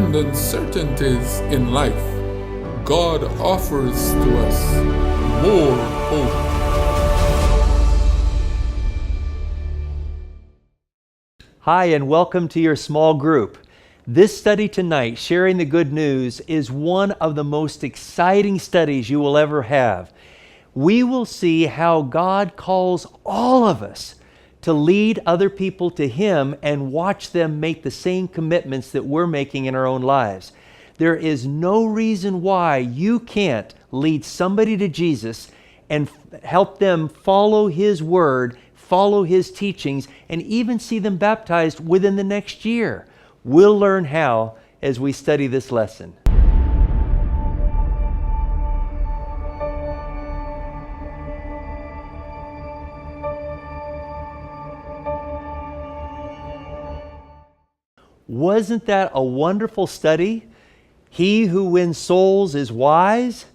and uncertainties in life, God offers to us more hope. Hi, and welcome to your small group. This study tonight, Sharing the Good News, is one of the most exciting studies you will ever have. We will see how God calls all of us to lead other people to Him and watch them make the same commitments that we're making in our own lives. There is no reason why you can't lead somebody to Jesus and help them follow His Word, follow His teachings, and even see them baptized within the next year. We'll learn how as we study this lesson. Wasn't that a wonderful study? He who wins souls is wise.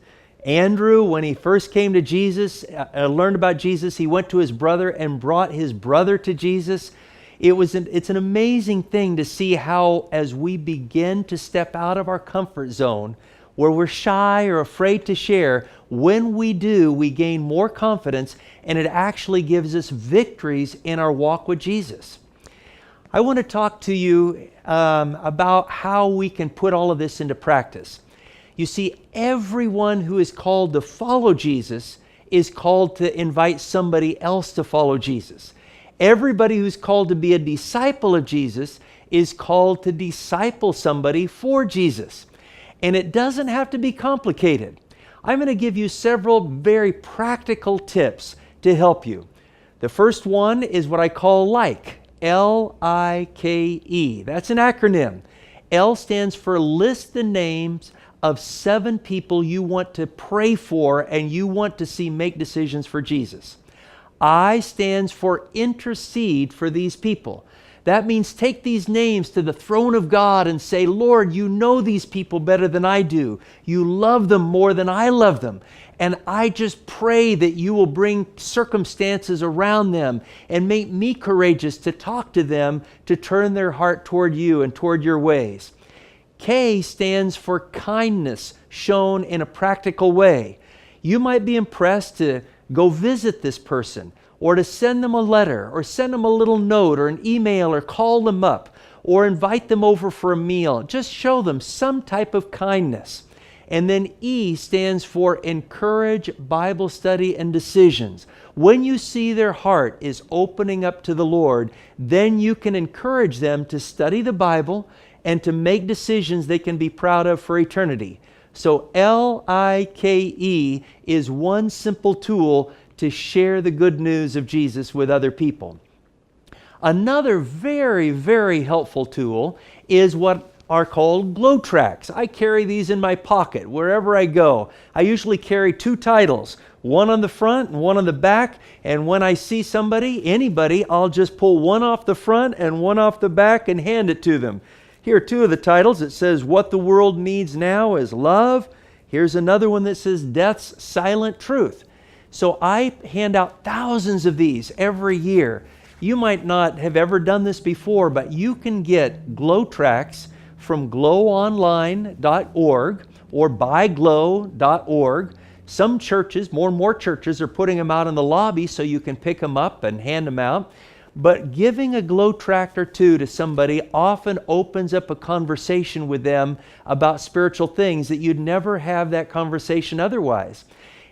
Andrew, when he first came to Jesus, learned about Jesus, he went to his brother and brought his brother to Jesus. It's an amazing thing to see how, as we begin to step out of our comfort zone, where we're shy or afraid to share, when we do, we gain more confidence, and it actually gives us victories in our walk with Jesus. I want to talk to you about how we can put all of this into practice. You see, everyone who is called to follow Jesus is called to invite somebody else to follow Jesus. Everybody who's called to be a disciple of Jesus is called to disciple somebody for Jesus. And it doesn't have to be complicated. I'm going to give you several very practical tips to help you. The first one is what I call LIKE. L-I-K-E. That's an acronym. L stands for list the names of 7 people you want to pray for and you want to see make decisions for Jesus. I stands for intercede for these people. That means take these names to the throne of God and say, Lord, you know these people better than I do. You love them more than I love them. And I just pray that you will bring circumstances around them and make me courageous to talk to them, to turn their heart toward you and toward your ways. K stands for kindness shown in a practical way. You might be impressed to go visit this person, or to send them a letter, or send them a little note, or an email, or call them up, or invite them over for a meal. Just show them some type of kindness. And then E stands for encourage Bible study and decisions. When you see their heart is opening up to the Lord, then you can encourage them to study the Bible and to make decisions they can be proud of for eternity. So LIKE is one simple tool to share the good news of Jesus with other people. Another very, very helpful tool is what are called glow tracts. I carry these in my pocket wherever I go. I usually carry 2 titles, one on the front and one on the back, and when I see somebody, anybody, I'll just pull one off the front and one off the back and hand it to them. Here are 2 of the titles. It says, What the World Needs Now is Love. Here's another one that says, Death's Silent Truth. So I hand out thousands of these every year. You might not have ever done this before, but you can get glow tracts from glowonline.org or buyglow.org. Some churches, more and more churches, are putting them out in the lobby so you can pick them up and hand them out. But giving a glow tract or 2 to somebody often opens up a conversation with them about spiritual things that you'd never have that conversation otherwise.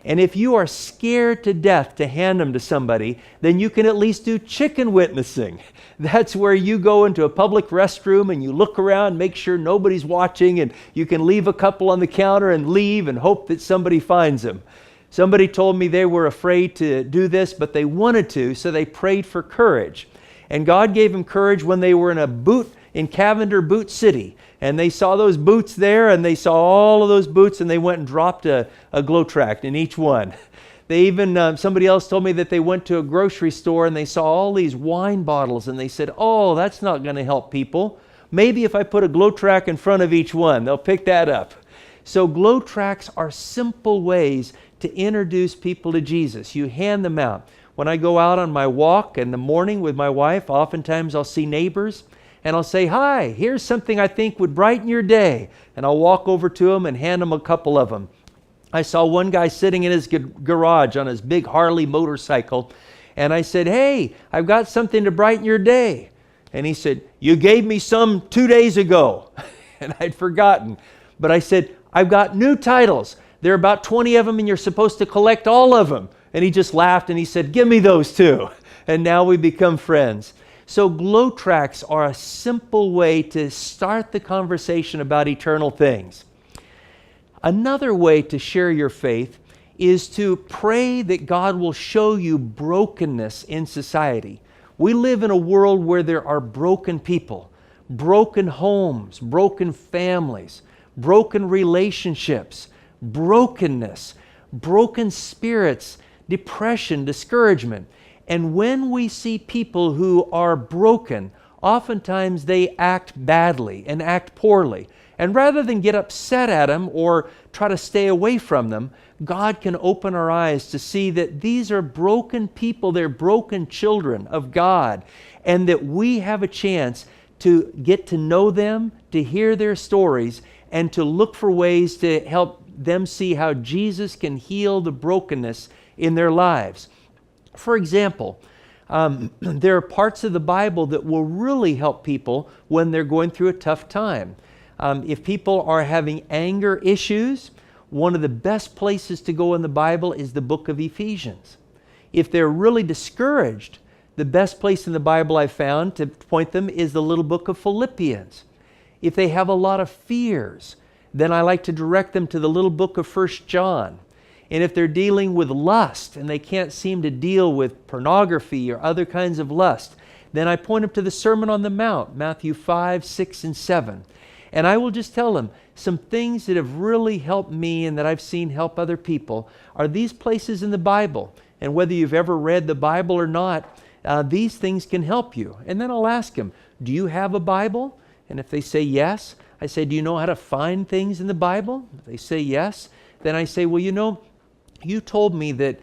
And if you are scared to death to hand them to somebody, then you can at least do chicken witnessing. That's where you go into a public restroom and you look around, make sure nobody's watching, and you can leave a couple on the counter and leave and hope that somebody finds them. Somebody told me they were afraid to do this, but they wanted to, so they prayed for courage. And God gave them courage when they were in Cavender Boot City. And they saw those boots there, and they saw all of those boots, and they went and dropped a glow tract in each one. They even, somebody else told me that they went to a grocery store and they saw all these wine bottles, and they said, oh, that's not going to help people. Maybe if I put a glow tract in front of each one, they'll pick that up. So glow tracts are simple ways to introduce people to Jesus. You hand them out. When I go out on my walk in the morning with my wife, oftentimes I'll see neighbors and I'll say, "Hi, here's something I think would brighten your day." And I'll walk over to them and hand them a couple of them. I saw one guy sitting in his garage on his big Harley motorcycle, and I said, "Hey, I've got something to brighten your day." And he said, "You gave me some 2 days ago." And I'd forgotten. But I said, "I've got new titles. There are about 20 of them, and you're supposed to collect all of them." And he just laughed and he said, "Give me those too." And now we become friends. So glow tracts are a simple way to start the conversation about eternal things. Another way to share your faith is to pray that God will show you brokenness in society. We live in a world where there are broken people, broken homes, broken families, broken relationships, brokenness, broken spirits, depression, discouragement. And when we see people who are broken, oftentimes they act badly and act poorly. And rather than get upset at them or try to stay away from them, God can open our eyes to see that these are broken people, they're broken children of God, and that we have a chance to get to know them, to hear their stories, and to look for ways to help them see how Jesus can heal the brokenness in their lives. For example, there are parts of the Bible that will really help people when they're going through a tough time. If people are having anger issues, one of the best places to go in the Bible is the book of Ephesians. If they're really discouraged, the best place in the Bible I've found to point them is the little book of Philippians. If they have a lot of fears, then I like to direct them to the little book of 1 John. And if they're dealing with lust and they can't seem to deal with pornography or other kinds of lust, then I point them to the Sermon on the Mount, Matthew 5, 6, and 7. And I will just tell them some things that have really helped me and that I've seen help other people are these places in the Bible. And whether you've ever read the Bible or not, these things can help you. And then I'll ask them, "Do you have a Bible?" And if they say yes, I say, "Do you know how to find things in the Bible?" If they say yes, then I say, "Well, you told me that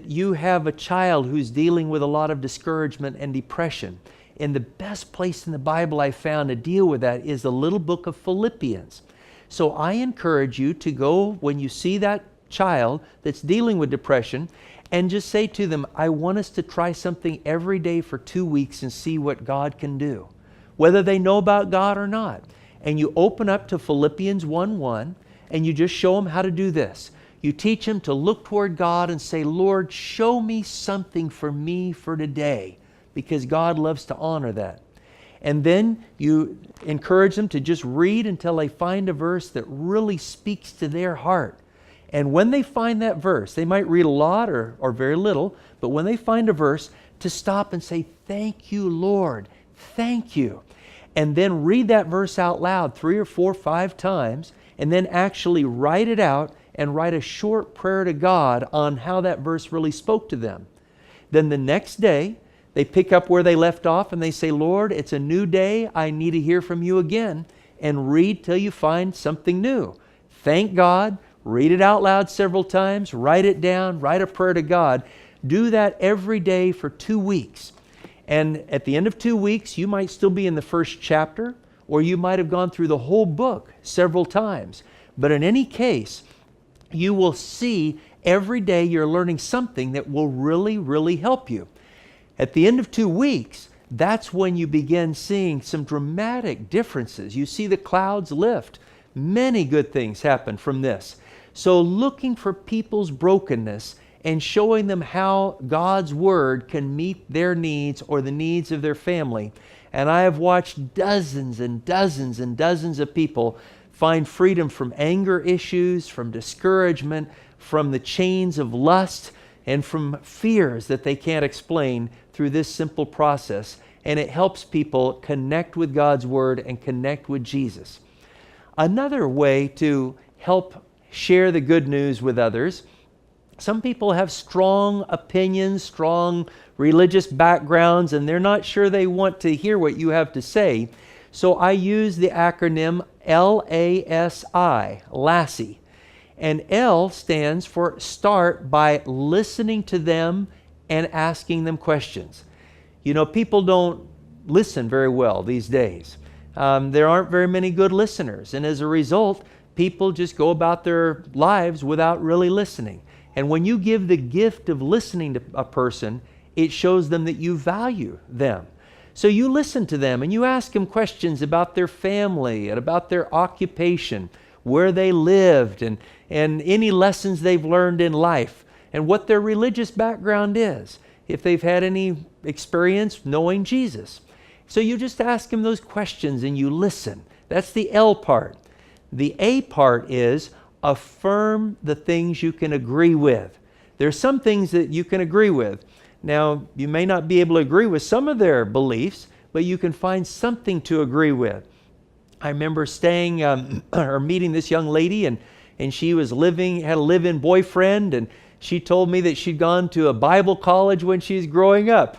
you have a child who's dealing with a lot of discouragement and depression. And the best place in the Bible I found to deal with that is the little book of Philippians. So I encourage you to go when you see that child that's dealing with depression and just say to them, I want us to try something every day for 2 weeks and see what God can do, whether they know about God or not. And you open up to Philippians 1:1 and you just show them how to do this. You teach them to look toward God and say, Lord, show me something for me for today, because God loves to honor that. And then you encourage them to just read until they find a verse that really speaks to their heart. And when they find that verse, they might read a lot or very little, but when they find a verse, to stop and say, thank you, Lord, thank you. And then read that verse out loud 3 or 4 or 5 times, and then actually write it out and write a short prayer to God on how that verse really spoke to them. Then the next day, they pick up where they left off and they say, Lord, it's a new day. I need to hear from you again. And read till you find something new. Thank God. Read it out loud several times. Write it down. Write a prayer to God. Do that every day for 2 weeks. And at the end of 2 weeks, you might still be in the first chapter, or you might have gone through the whole book several times. But in any case, you will see every day you're learning something that will really, really help you. At the end of 2 weeks, that's when you begin seeing some dramatic differences. You see the clouds lift. Many good things happen from this. So looking for people's brokenness and showing them how God's Word can meet their needs or the needs of their family. And I have watched dozens and dozens and dozens of people find freedom from anger issues, from discouragement, from the chains of lust, and from fears that they can't explain through this simple process. And it helps people connect with God's Word and connect with Jesus. Another way to help share the good news with others, some people have strong opinions, strong religious backgrounds, and they're not sure they want to hear what you have to say. So I use the acronym LASI, LASSI. And L stands for start by listening to them and asking them questions. You know, people don't listen very well these days. There aren't very many good listeners, and as a result, people just go about their lives without really listening. And when you give the gift of listening to a person, it shows them that you value them. So you listen to them and you ask them questions about their family and about their occupation, where they lived, and any lessons they've learned in life, and what their religious background is, if they've had any experience knowing Jesus. So you just ask them those questions and you listen. That's the L part. The A part is affirm the things you can agree with. There's some things that you can agree with. Now, you may not be able to agree with some of their beliefs, but you can find something to agree with. I remember staying or meeting this young lady, and she was had a live-in boyfriend, and she told me that she'd gone to a Bible college when she was growing up.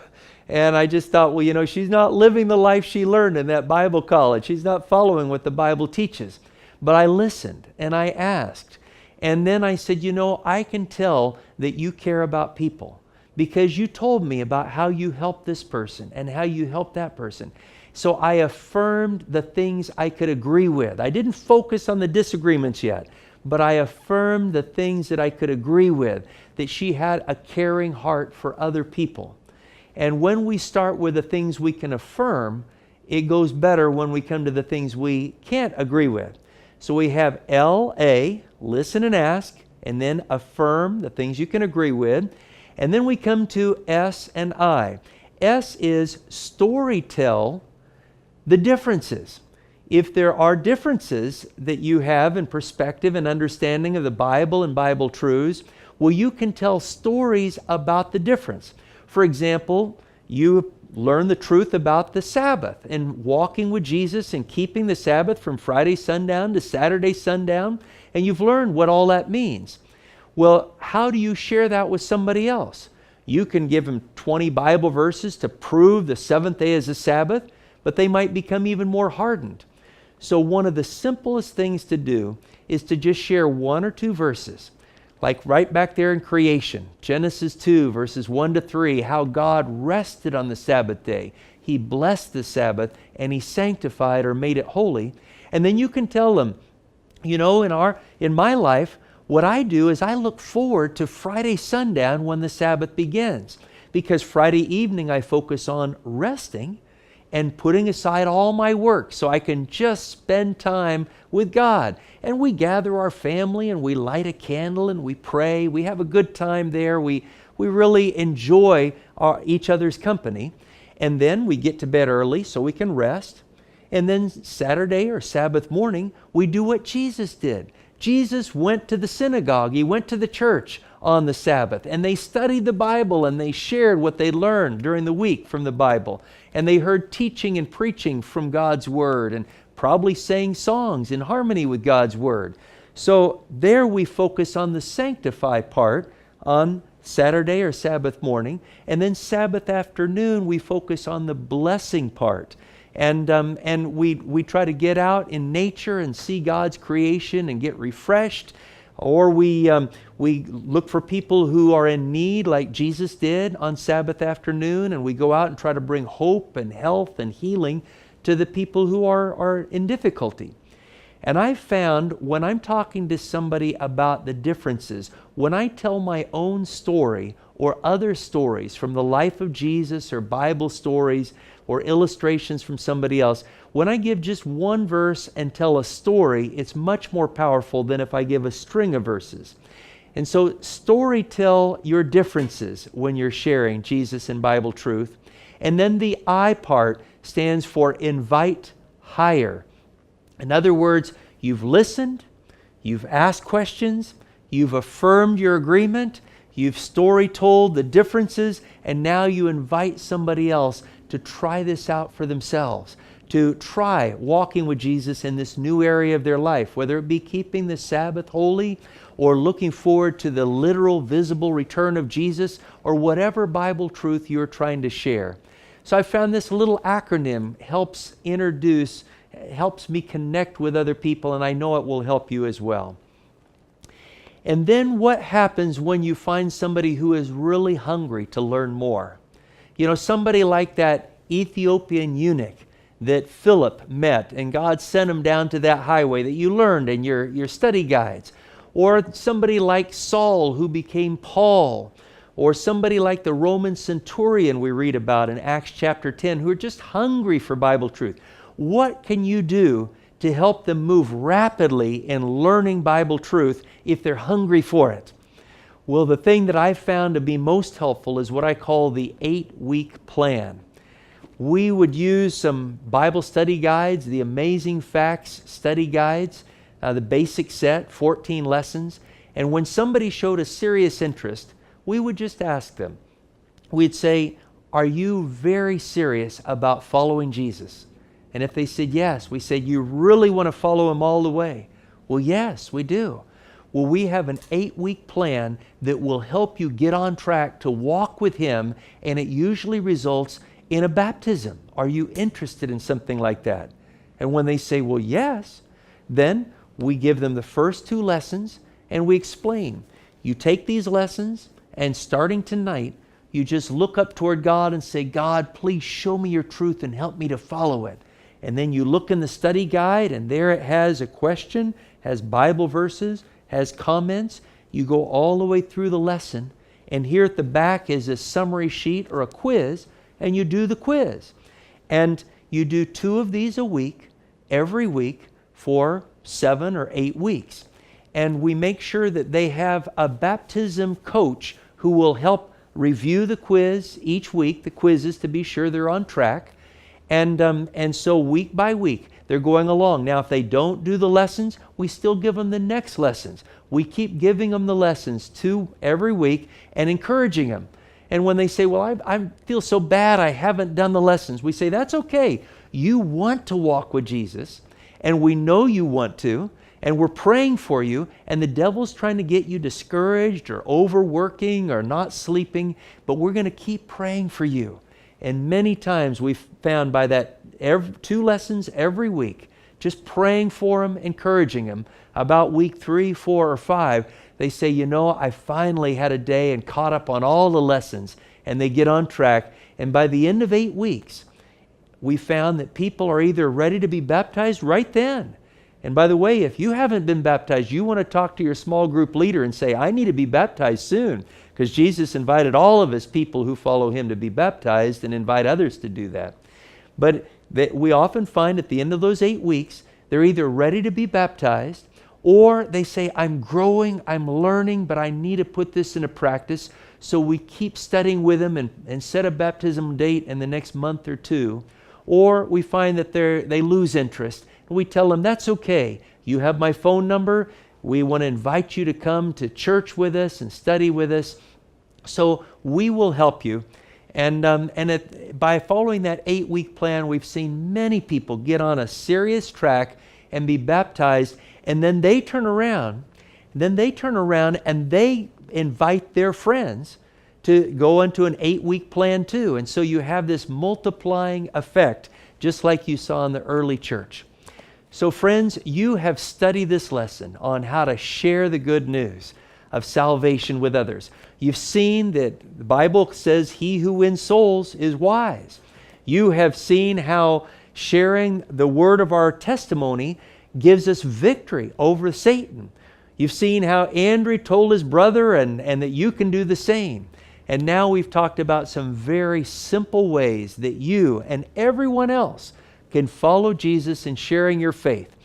And I just thought, well, you know, she's not living the life she learned in that Bible college. She's not following what the Bible teaches. But I listened and I asked. And then I said, you know, I can tell that you care about people because you told me about how you helped this person and how you helped that person. So I affirmed the things I could agree with. I didn't focus on the disagreements yet, but I affirmed the things that I could agree with, that she had a caring heart for other people. And when we start with the things we can affirm, it goes better when we come to the things we can't agree with. So we have L-A, listen and ask, and then affirm the things you can agree with. And then we come to S and I. S is storytell the differences. If there are differences that you have in perspective and understanding of the Bible and Bible truths, well, you can tell stories about the difference. For example, you learn the truth about the Sabbath and walking with Jesus and keeping the Sabbath from Friday sundown to Saturday sundown, and you've learned what all that means. Well, how do you share that with somebody else? You can give them 20 Bible verses to prove the seventh day is a Sabbath, but they might become even more hardened. So one of the simplest things to do is to just share one or two verses. Like right back there in creation, Genesis 2, verses 1 to 3, how God rested on the Sabbath day. He blessed the Sabbath and He sanctified or made it holy. And then you can tell them, you know, in my life, what I do is I look forward to Friday sundown when the Sabbath begins. Because Friday evening I focus on resting and putting aside all my work so I can just spend time with God. And we gather our family and we light a candle and we pray. We have a good time there. We really enjoy each other's company. And then we get to bed early so we can rest. And then Saturday or Sabbath morning, we do what Jesus did. Jesus went to the synagogue. He went to the church on the Sabbath, and they studied the Bible and they shared what they learned during the week from the Bible. And they heard teaching and preaching from God's Word and probably sang songs in harmony with God's Word. So there we focus on the sanctify part on Saturday or Sabbath morning, and then Sabbath afternoon we focus on the blessing part. And we try to get out in nature and see God's creation and get refreshed. Or we look for people who are in need like Jesus did on Sabbath afternoon, and we go out and try to bring hope and health and healing to the people who are in difficulty. And I've found when I'm talking to somebody about the differences, when I tell my own story or other stories from the life of Jesus or Bible stories or illustrations from somebody else, when I give just one verse and tell a story, it's much more powerful than if I give a string of verses. And so story tell your differences when you're sharing Jesus and Bible truth. And then the I part stands for invite higher. In other words, you've listened, you've asked questions, you've affirmed your agreement, you've story told the differences, and now you invite somebody else to try this out for themselves, to try walking with Jesus in this new area of their life, whether it be keeping the Sabbath holy or looking forward to the literal visible return of Jesus or whatever Bible truth you're trying to share. So I found this little acronym helps me connect with other people, and I know it will help you as well. And then what happens when you find somebody who is really hungry to learn more? You know, somebody like that Ethiopian eunuch that Philip met, and God sent him down to that highway that you learned in your study guides. Or somebody like Saul who became Paul. Or somebody like the Roman centurion we read about in Acts chapter 10 who are just hungry for Bible truth. What can you do to help them move rapidly in learning Bible truth if they're hungry for it? Well, the thing that I've found to be most helpful is what I call the 8-week plan. We would use some Bible study guides, the Amazing Facts study guides, the basic set, 14 lessons. And when somebody showed a serious interest, we would just ask them. We'd say, are you very serious about following Jesus? And if they said yes, we said, you really want to follow him all the way? Well, yes, we do. Well, we have an 8-week plan that will help you get on track to walk with him, and it usually results in a baptism. Are you interested in something like that? And when they say, well, yes, then we give them the first 2 lessons and we explain. You take these lessons, and starting tonight, you just look up toward God and say, God, please show me your truth and help me to follow it. And then you look in the study guide, and there it has a question, has Bible verses, has comments. You go all the way through the lesson, and here at the back is a summary sheet or a quiz, and you do the quiz. And you do 2 of these a week, every week, for 7 or 8 weeks. And we make sure that they have a baptism coach who will help review the quiz each week, the quizzes, to be sure they're on track. And so week by week, they're going along. Now, if they don't do the lessons, we still give them the next lessons. We keep giving them the lessons 2 every week and encouraging them. And when they say, well, I feel so bad I haven't done the lessons, we say, that's okay. You want to walk with Jesus, and we know you want to, and we're praying for you, and the devil's trying to get you discouraged or overworking or not sleeping, but we're going to keep praying for you. And many times we've found by that 2 lessons every week, just praying for them, encouraging them, about week 3, 4, or 5, they say, you know, I finally had a day and caught up on all the lessons, and they get on track. And by the end of 8 weeks, we found that people are either ready to be baptized right then. And by the way, if you haven't been baptized, you want to talk to your small group leader and say, I need to be baptized soon, because Jesus invited all of his people who follow him to be baptized and invite others to do that. But we often find at the end of those 8 weeks, they're either ready to be baptized, or they say, I'm growing, I'm learning, but I need to put this into practice. So we keep studying with them and set a baptism date in the next month or 2. Or we find that they lose interest. And we tell them, that's okay. You have my phone number. We want to invite you to come to church with us and study with us. So we will help you. And by following that 8-week plan, we've seen many people get on a serious track and be baptized. And then they turn around. And they invite their friends to go into an 8-week plan too. And so you have this multiplying effect, just like you saw in the early church. So friends, you have studied this lesson on how to share the good news of salvation with others. You've seen that the Bible says he who wins souls is wise. You have seen how sharing the word of our testimony gives us victory over Satan. You've seen how Andrew told his brother and that you can do the same. And now we've talked about some very simple ways that you and everyone else can follow Jesus in sharing your faith.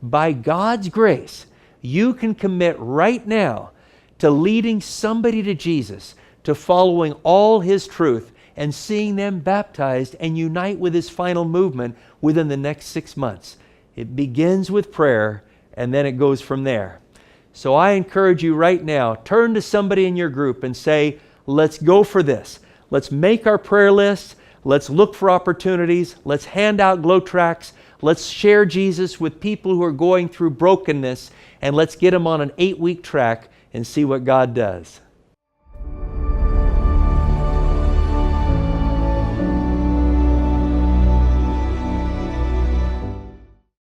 By God's grace, you can commit right now to leading somebody to Jesus, to following all his truth and seeing them baptized and unite with his final movement within the next 6 months. It begins with prayer, and then it goes from there. So I encourage you right now, turn to somebody in your group and say, let's go for this. Let's make our prayer list. Let's look for opportunities. Let's hand out glow tracts. Let's share Jesus with people who are going through brokenness, and let's get them on an 8-week track and see what God does.